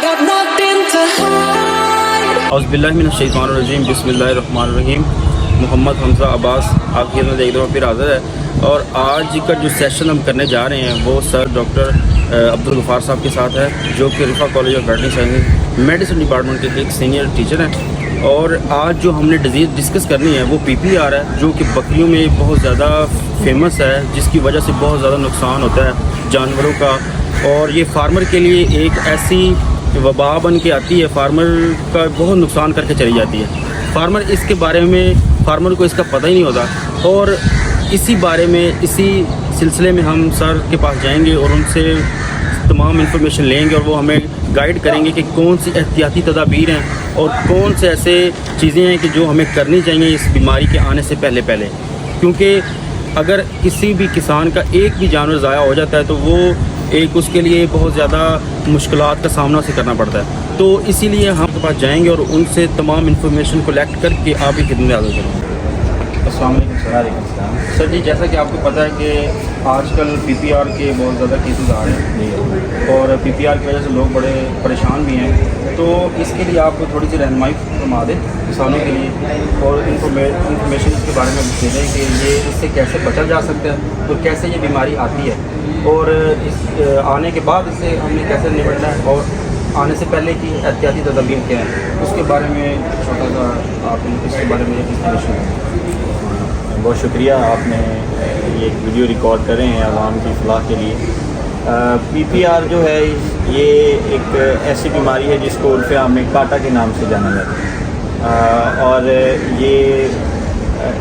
got nothing to hide. औज़ुबिल्लाहिमिनश्शैतानिर्रजीम बिस्मिल्लाहिर्रहमानिर्रहीम। मोहम्मद हमज़ा अब्बास आपकी खिदमत में एक दफ़ा फिर हाज़िर है। और आज का जो सेशन हम करने जा रहे हैं वो सर डॉक्टर अब्दुल गफ़ार साहब के साथ है, जो कि Riphah college of veterinary sciences medicine department के एक सीनियर टीचर हैं। और आज जो हमने डिजीज़ डिस्कस करनी है वो PPR है, जो कि बकरियों में बहुत ज़्यादा फेमस है, जिसकी वजह से बहुत ज़्यादा नुकसान होता है जानवरों का। और ये फार्मर के लिए एक ऐसी वबा बन के आती है, फार्मर का बहुत नुकसान करके चली जाती है। फार्मर इसके बारे में फार्मर को इसका पता ही नहीं होता। और इसी बारे में इसी सिलसिले में हम सर के पास जाएंगे और उनसे तमाम इन्फॉर्मेशन लेंगे और वो हमें गाइड करेंगे कि कौन सी एहतियाती तदाबीर हैं और कौन से ऐसे चीज़ें हैं कि जो हमें करनी चाहिए इस बीमारी के आने से पहले पहले। क्योंकि अगर किसी भी किसान का एक भी जानवर ज़ाया हो जाता है तो वो एक उसके लिए बहुत ज़्यादा मुश्किलात का सामना से करना पड़ता है। तो इसीलिए हम आपके पास जाएंगे और उनसे तमाम इन्फॉर्मेशन कलेक्ट करके आप ही खिदमत में हाज़िर करेंगे। अस्सलाम वालेकुम सर जी, जैसा कि आपको पता है कि आजकल PPR के बहुत ज़्यादा केसेस आ रहे हैं और PPR की वजह से लोग बड़े परेशान भी हैं। तो इसके लिए आप थोड़ी सी रहनुमाई फरमा दें किसानों के लिए और इन्फॉर्मेशन इसके बारे में दे दें कि ये इससे कैसे बचा जा सकता है, तो कैसे ये बीमारी आती है और इस आने के बाद इससे हमने कैसे निपटना है और आने से पहले की एहतियाती तदबीर क्या है, उसके बारे में छोटा सा आप इसके बारे में इंफॉर्मेशन दें। बहुत शुक्रिया, आपने ये एक वीडियो रिकॉर्ड कर रहे हैं आवाम की फलाह के लिए। PPR जो है ये एक ऐसी बीमारी है जिसको उर्फ़े आम में काटा के नाम से जाना जाता है। और ये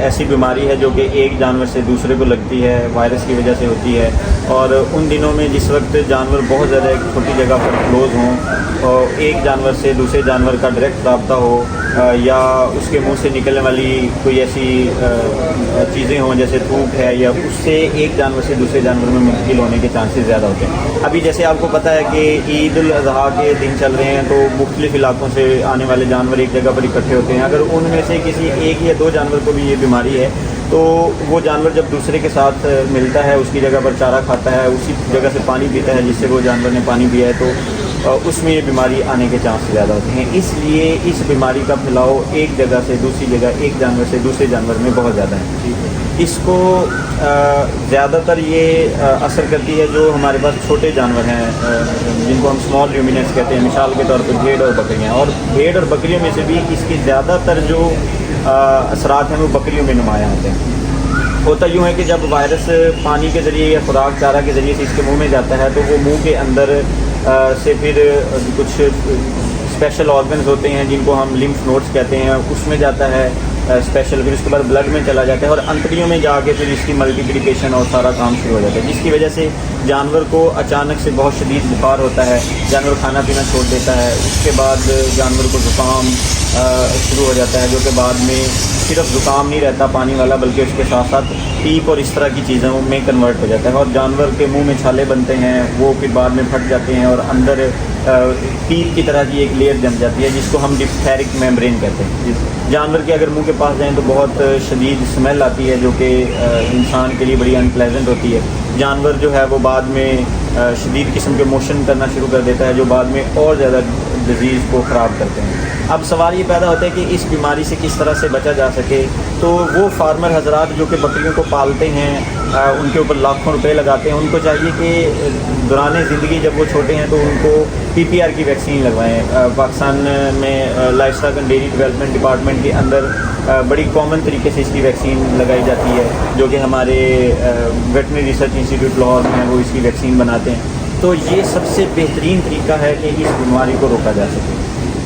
ऐसी बीमारी है जो कि एक जानवर से दूसरे को लगती है, वायरस की वजह से होती है। और उन दिनों में जिस वक्त जानवर बहुत ज़्यादा एक छोटी जगह पर क्लोज़ हों और एक जानवर से दूसरे जानवर का डायरेक्ट रब्ता हो या उसके मुंह से निकलने वाली कोई ऐसी चीज़ें हों जैसे थूक है, या उससे एक जानवर से दूसरे जानवर में मुंतकिल होने के चांसेस ज़्यादा होते हैं। अभी जैसे आपको पता है कि ईद उल अज़हा के दिन चल रहे हैं, तो मुख्तलिफ़ इलाकों से आने वाले जानवर एक जगह पर इकट्ठे होते हैं। अगर उनमें से किसी एक या दो जानवर को भी ये बीमारी है तो वो जानवर जब दूसरे के साथ मिलता है, उसकी जगह पर चारा खाता है, उसी जगह से पानी पीता है जिससे वो जानवर ने पानी पिया है, तो उसमें ये बीमारी आने के चांस ज़्यादा होते हैं। इसलिए इस बीमारी का फैलाव एक जगह से दूसरी जगह, एक जानवर से दूसरे जानवर में बहुत ज़्यादा है। इसको ज़्यादातर ये असर करती है जो हमारे पास छोटे जानवर हैं, जिनको हम स्मॉल रूमिनेंट्स कहते हैं, मिसाल के तौर पर भेड़ और बकरियाँ। और भेड़ और बकरियों में से भी इसके ज़्यादातर जो असरात हैं वो बकरियों में नुमायाँ होते हैं। होता यूँ है कि जब वायरस पानी के ज़रिए या खुराक चारा के ज़रिए से इसके मुंह में जाता है तो वो मुंह के अंदर से फिर कुछ स्पेशल ऑर्गन्स होते हैं जिनको हम लिम्फ नोड्स कहते हैं, उसमें जाता है स्पेशल, फिर उसके बाद ब्लड में चला जाता है और अंतड़ियों में जाके फिर इसकी मल्टीप्लिकेशन और सारा काम शुरू हो जाता है, जिसकी वजह से जानवर को अचानक से बहुत शदीद बुखार होता है, जानवर खाना पीना छोड़ देता है। उसके बाद जानवर को ज़ुकाम शुरू हो जाता है, जो कि बाद में सिर्फ ज़ुकाम नहीं रहता पानी वाला, बल्कि उसके साथ साथ टीप और इस तरह की चीज़ों में कन्वर्ट हो जाता है और जानवर के मुंह में छाले बनते हैं, वो फिर बाद में फट जाते हैं और अंदर पील की तरह की एक लेयर जम जाती है जिसको हम डिप्थेरिक मेम्ब्रेन कहते हैं। जानवर के अगर मुंह के पास जाएं तो बहुत शदीद स्मेल आती है जो कि इंसान के लिए बड़ी अनप्लेजेंट होती है। जानवर जो है वो बाद में शदीद किस्म के मोशन करना शुरू कर देता है जो बाद में और ज़्यादा डिज़ीज़ को ख़राब करते हैं। अब सवाल ये पैदा होता है कि इस बीमारी से किस तरह से बचा जा सके। तो वो फार्मर हजरात जो कि बकरियों को पालते हैं, उनके ऊपर लाखों रुपए लगाते हैं, उनको चाहिए कि दौरान ज़िंदगी जब वो छोटे हैं तो उनको PPR की वैक्सीन लगवाएं। पाकिस्तान में life stock and dairy development department के अंदर बड़ी कॉमन तरीके से इसकी वैक्सीन लगाई जाती है, जो कि हमारे वेटनरी रिसर्च इंस्टीट्यूट लाहौर में वो इसकी वैक्सीन बनाते हैं। तो ये सबसे बेहतरीन तरीका है कि इस बीमारी को रोका जा सके।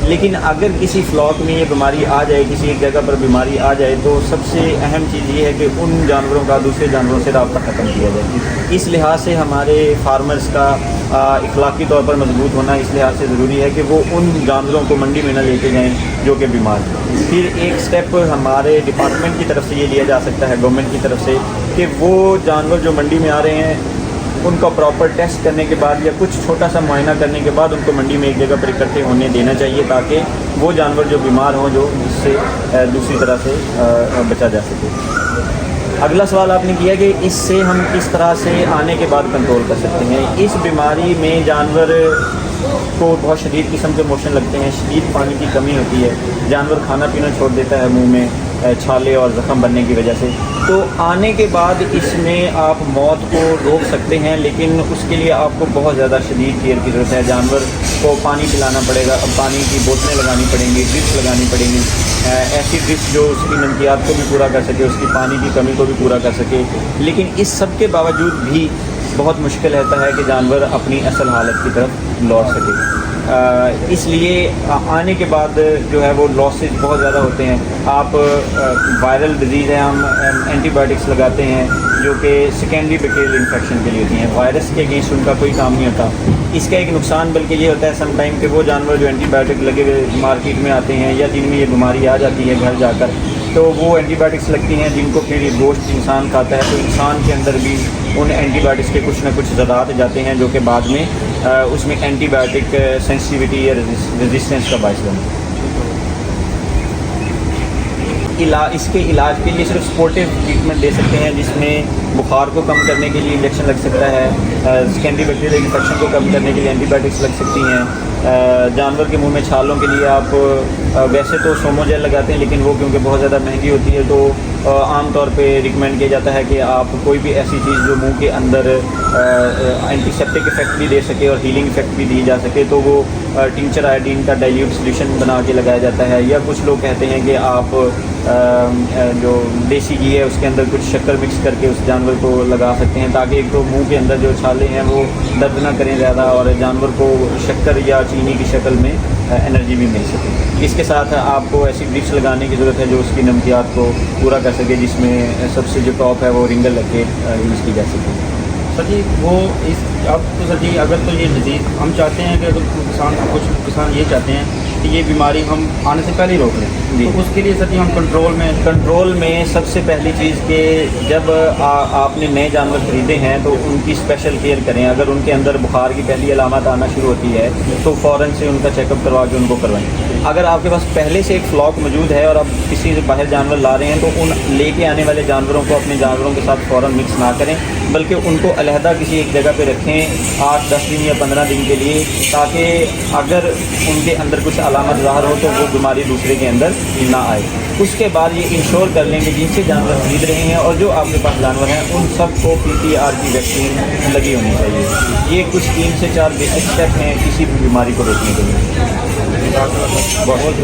लेकिन अगर किसी फ्लॉक में ये बीमारी आ जाए, किसी एक जगह पर बीमारी आ जाए, तो सबसे अहम चीज़ ये है कि उन जानवरों का दूसरे जानवरों से राब्ता ख़त्म किया जाए। इस लिहाज से हमारे फार्मर्स का इखलाकी तौर पर मजबूत होना इस लिहाज से ज़रूरी है कि वो उन जानवरों को मंडी में न लेके जाएँ जो कि बीमार हैं। फिर एक स्टेप हमारे डिपार्टमेंट की तरफ से ये लिया जा सकता है, गवर्नमेंट की तरफ से, कि वो जानवर जो मंडी में आ रहे हैं उनका प्रॉपर टेस्ट करने के बाद या कुछ छोटा सा मुआयना करने के बाद उनको मंडी में एक जगह पर इकट्ठे होने देना चाहिए, ताकि वो जानवर जो बीमार हों, जो जिससे दूसरी तरह से बचा जा सके। अगला सवाल आपने किया कि इससे हम किस तरह से आने के बाद कंट्रोल कर सकते हैं। इस बीमारी में जानवर کو بہت شدید قسم کے موشن لگتے ہیں, شدید پانی کی کمی ہوتی ہے, جانور کھانا پینا چھوڑ دیتا ہے منہ میں چھالے اور زخم بننے کی وجہ سے. تو آنے کے بعد اس میں آپ موت کو روک سکتے ہیں, لیکن اس کے لیے آپ کو بہت زیادہ شدید کیئر کی ضرورت ہے. جانور کو پانی پلانا پڑے گا, اب پانی کی بوتلیں لگانی پڑیں گی, ڈرپس لگانی پڑیں گی, ایسی ڈرپس جو اس کی نمکیات کو بھی پورا کر سکے, اس کی پانی کی کمی کو بھی پورا کر سکے. لیکن اس سب کے باوجود بھی بہت مشکل رہتا ہے کہ جانور اپنی اصل حالت کی طرف لوٹ سکے. اس لیے آنے کے بعد جو ہے وہ لاسز بہت زیادہ ہوتے ہیں. آپ وائرل ڈیزیز ہے, ہم اینٹی بایوٹکس لگاتے ہیں جو کہ سیکنڈری بیکٹیریل انفیکشن کے لیے ہوتی ہیں, وائرس کے اگینسٹ ان کا کوئی کام نہیں ہوتا. اس کا ایک نقصان بلکہ یہ ہوتا ہے سم ٹائم کہ وہ جانور جو اینٹی بایوٹک لگے ہوئے مارکیٹ میں آتے ہیں یا جن میں یہ بیماری آ جاتی ہے گھر جا کر, تو وہ اینٹی بایوٹکس لگتی ہیں جن کو پھر یہ گوشت انسان کھاتا ہے, تو انسان کے اندر بھی ان اینٹی بایوٹکس کے کچھ نہ کچھ ذرات جاتے ہیں جو کہ بعد میں اس میں اینٹی بایوٹک سینسٹیوٹی یا ریزسٹنس کا باعث بنتا ہے. اس کے علاج کے لیے صرف سپورٹیو ٹریٹمنٹ دے سکتے ہیں, جس میں بخار کو کم کرنے کے لیے انجیکشن لگ سکتا ہے, سیکنڈری بیکٹیریل انفیکشن کو کم کرنے کے لیے اینٹی بایوٹکس لگ سکتی ہیں. جانور کے منہ میں چھالوں کے لیے آپ ویسے تو سومو جیل لگاتے ہیں, لیکن وہ کیونکہ بہت زیادہ مہنگی ہوتی ہے تو عام طور پہ ریکمینڈ کیا جاتا ہے کہ آپ کوئی بھی ایسی چیز جو منہ کے اندر اینٹی سیپٹک افیکٹ بھی دے سکے اور ہیلنگ افیکٹ بھی دی جا سکے, تو وہ ٹنکچر آئوڈین کا ڈائلیوٹ سلیوشن بنا کے لگایا جاتا ہے. یا کچھ لوگ کہتے ہیں کہ آپ جو دیسی گھی ہے اس کے اندر کچھ شکر مکس کر کے اس جانور کو لگا سکتے ہیں, تاکہ ایک تو منہ کے اندر جو چھالے ہیں وہ درد نہ کریں زیادہ, اور جانور کو شکر یا چینی کی شکل میں انرجی بھی مل سکے. اس کے ساتھ آپ کو ایسی ڈرپس لگانے کی ضرورت ہے جو اس کی نمکیات کو پورا کر سکے, جس میں سب سے جو ٹاپ ہے وہ رنگل لگ کے یوز کی جا سکے. سر جی وہ اب تو سر جی اگر تو یہ ڈیزیز ہم چاہتے ہیں کہ کچھ کسان یہ چاہتے ہیں کہ یہ بیماری ہم آنے سے پہلے ہی روک لیں, تو اس کے لیے سر جی ہم کنٹرول میں سب سے پہلی چیز کہ جب آپ نے نئے جانور خریدے ہیں تو ان کی اسپیشل کیئر کریں. اگر ان کے اندر بخار کی پہلی علامات آنا شروع ہوتی ہے تو فوراً سے ان کا چیک اپ کروا کے ان کو کروائیں. اگر آپ کے پاس پہلے سے ایک فلاک موجود ہے اور آپ کسی سے باہر جانور لا رہے ہیں تو ان لے کے آنے والے جانوروں کو اپنے جانوروں کے ساتھ فوراً مکس نہ کریں, بلکہ ان کو علیحدہ کسی ایک جگہ پہ رکھیں 8-10 دن یا 15 دن کے لیے, تاکہ اگر ان کے اندر کچھ علامت ظاہر ہو تو وہ بیماری دوسرے کے اندر نہ آئے. اس کے بعد یہ انشور کر لیں کہ جن سے جانور خرید رہے ہیں اور جو آپ کے پاس جانور ہیں ان سب کو PPR کی ویکسین لگی ہونی چاہیے. یہ کچھ 3 سے 4 بیسک اسٹیپ ہیں کسی بھی بیماری کو روکنے کے لیے. بہت